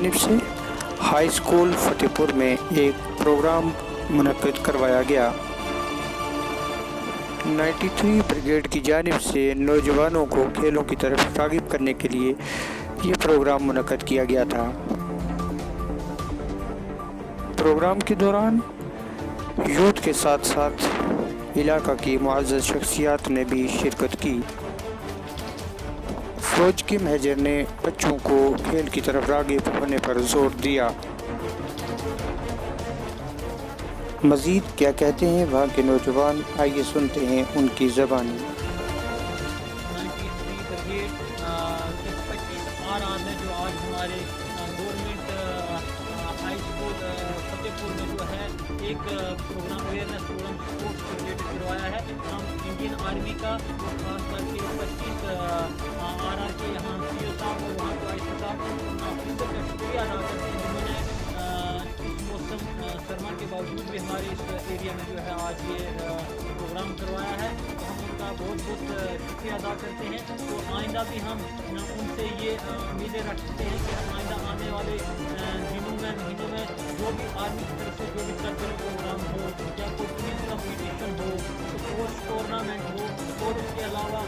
जानिब से high school Fatehpur में एक प्रोग्राम मुनक्किद करवाया गया। 93 ब्रिगेड की जानिब से नौजवानों को खेलों की तरफ राग़िब करने के लिए ये प्रोग्राम मुनक्किद किया गया था। प्रोग्राम के दौरान यूथ के साथ साथ इलाका की मुअज़्ज़ज़ शख्सियात ने भी शिरकत की। फ़ौज के मेजर ने बच्चों को खेल की तरफ राग़िब होने पर जोर दिया। मज़ीद क्या कहते हैं वहाँ के नौजवान, आइए सुनते हैं उनकी ज़बानी। 93 ब्रिगेड के 25 आर में जो आज हमारे गवर्नमेंट हाई स्कूल फतेहपुर में जो है एक प्रोग्राम अवेयरनेस प्रोग्राम स्पोर्ट्स से रिलेटेड करवाया है। हम इंडियन आर्मी का खास करके 25 आर के यहाँ CEO साहब और वहाँ के आईसी साहब का शुक्रिया अदा करते हैं जिन्होंने इस मौसम सरमा के बावजूद भी हमारे इस एरिया में जो है आज ये प्रोग्राम करवाया है। तो हम उनका बहुत बहुत शुक्रिया अदा करते हैं। तो आइंदा भी हम उनसे ये उम्मीदें रखते हैं कि हम आइंदा आने वाले दिनों में महीनों में जो भी आर्मी की तरफ से जो भी कल्चरल प्रोग्राम हो या कोई क्विज कम्पिटिशन हो, स्पोर्ट्स टूर्नामेंट हो और उसके अलावा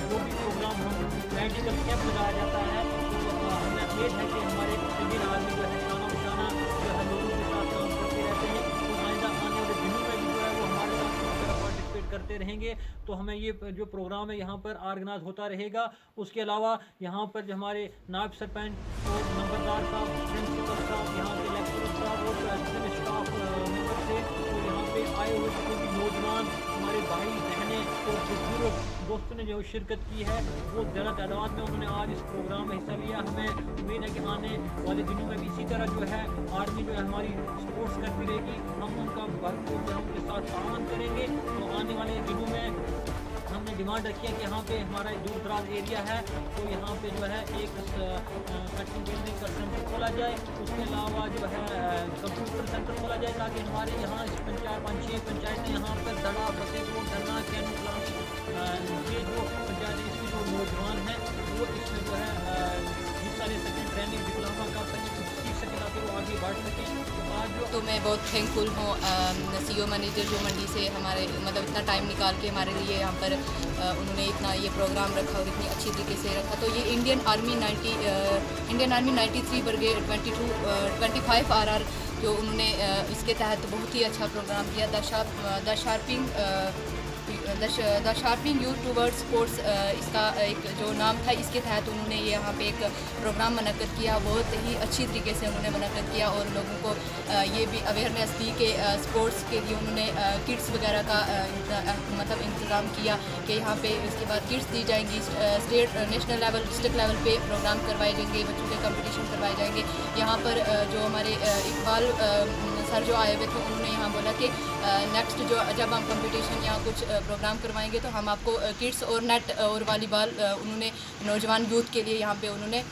जो भी प्रोग्राम हम मेडिकल कैंप लगाया जाता है, तो हमें उम्मीद है कि हमारे इंडियन आर्मी जो है शाना बशाना जो है लोगों के साथ काम करते रहते हैं। तो आइंदा आने वाले दिनों में भी जो है वो हमारे साथ इस तरह पार्टिसिपेट करते रहेंगे। तो हमें ये जो प्रोग्राम है यहाँ पर ऑर्गेनाइज होता रहेगा। उसके अलावा यहाँ पर जो हमारे नायब सरपंच और नंबरदार साहब, प्रिंसिपल साहब, यहाँ के लेक्चरर साहब और जितने स्टाफ मेंबर थे, तो यहाँ पे आए हुए जितने भी नौजवान हमारे भाई बहनें और बुजुर्ग दोस्तों ने जो शिरकत की है वो ज़्यादा तादाद में उन्होंने आज इस प्रोग्राम में हिस्सा लिया। हमें उम्मीद है कि आने वाले दिनों में भी इसी तरह जो है आर्मी जो है हमारी सपोर्ट्स करती रहेगी। हम उनका भरपूर जो है उनके साथ ताउन करेंगे। तो आने वाले दिनों में हमने डिमांड रखी है कि यहाँ पे हमारा दूर दराज एरिया है तो यहाँ पे जो है एक कटिंग बिल्डिंग का सेंटर खोला जाए। उसके अलावा जो है कंप्यूटर सेंटर खोला जाए ताकि हमारे यहाँ पंचायत 5-6 पंचायतें यहाँ पर दड़ा, फतेहपुर, धरना, कैन कलामी ये जो पंचायत इसके जो नौजवान हैं वो इसमें जो है हिस्सा ले सकें, ट्रेनिंग डिप्लोमा कर सकें, सीख सकें ताकि वो आगे बढ़ सकें। तो मैं बहुत थैंकफुल हूँ CEO मैनेजर जो मंडी से हमारे मतलब इतना टाइम निकाल के हमारे लिए यहाँ पर उन्होंने इतना ये प्रोग्राम रखा और इतनी अच्छी तरीके से रखा। तो ये इंडियन आर्मी 93 ब्रिगेड 25 RR जो उन्होंने इसके तहत बहुत ही अच्छा प्रोग्राम किया। The sharping youth towards sports इसका एक जो नाम था, इसके तहत उन्होंने ये यहाँ पे एक प्रोग्राम मुनक्किद किया। बहुत ही अच्छी तरीके से उन्होंने मुनक्किद किया और लोगों को ये भी अवेयरनेस दी कि स्पोर्ट्स के लिए उन्होंने किट्स वगैरह का मतलब इंतज़ाम किया कि यहाँ पे इसके बाद किट्स दी जाएंगी। State, national level, district level पे प्रोग्राम करवाए जाएंगे, बच्चों के कंपटीशन करवाए जाएंगे। यहाँ पर जो हमारे इकबाल सर जो आए हुए थे उन्होंने यहाँ बोला कि नेक्स्ट जो जब हम कंपटीशन या कुछ प्रोग्राम करवाएंगे तो हम आपको किड्स और नेट और वॉलीबॉल उन्होंने नौजवान यूथ के लिए यहाँ पे उन्होंने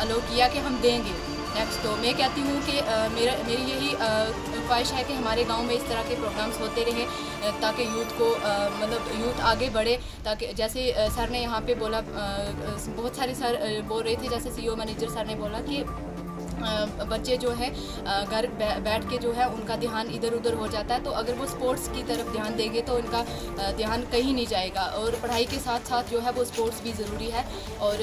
अलो किया कि हम देंगे नेक्स्ट। तो मैं कहती हूँ कि मेरी यही ख्वाहिश है कि हमारे गांव में इस तरह के प्रोग्राम्स होते रहें ताकि यूथ को मतलब यूथ आगे बढ़े। ताकि जैसे सर ने यहाँ पे बोला, बहुत सारे सर बोल रहे थे, जैसे CEO मैनेजर सर ने बोला कि बच्चे जो है घर बैठ के जो है उनका ध्यान इधर उधर हो जाता है। तो अगर वो स्पोर्ट्स की तरफ ध्यान देंगे तो उनका ध्यान कहीं नहीं जाएगा और पढ़ाई के साथ साथ जो है वो स्पोर्ट्स भी ज़रूरी है। और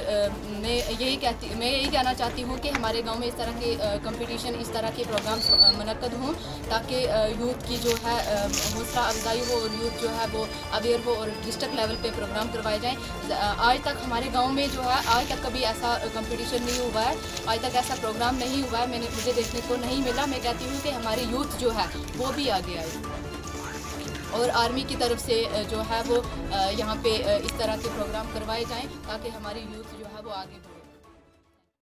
मैं यही कहना चाहती हूँ कि हमारे गांव में इस तरह के कंपटीशन, इस तरह के प्रोग्राम्स मुनक्किद हों ताकि यूथ की जो है हौसला अफजाई हो और यूथ जो है वो अवेयर हो और डिस्ट्रिक्ट लेवल पे प्रोग्राम करवाए जाएँ। आज तक हमारे गाँव में जो है आज तक कभी ऐसा कंपटीशन नहीं हुआ है, आज तक ऐसा प्रोग्राम नहीं हुआ है, मुझे देखने को नहीं मिला। मैं कहती हूँ कि हमारे यूथ जो है वो भी आगे आए और आर्मी की तरफ से जो है वो यहाँ पे इस तरह के प्रोग्राम करवाए जाएं ताकि हमारी यूथ जो है वो आगे बढ़े।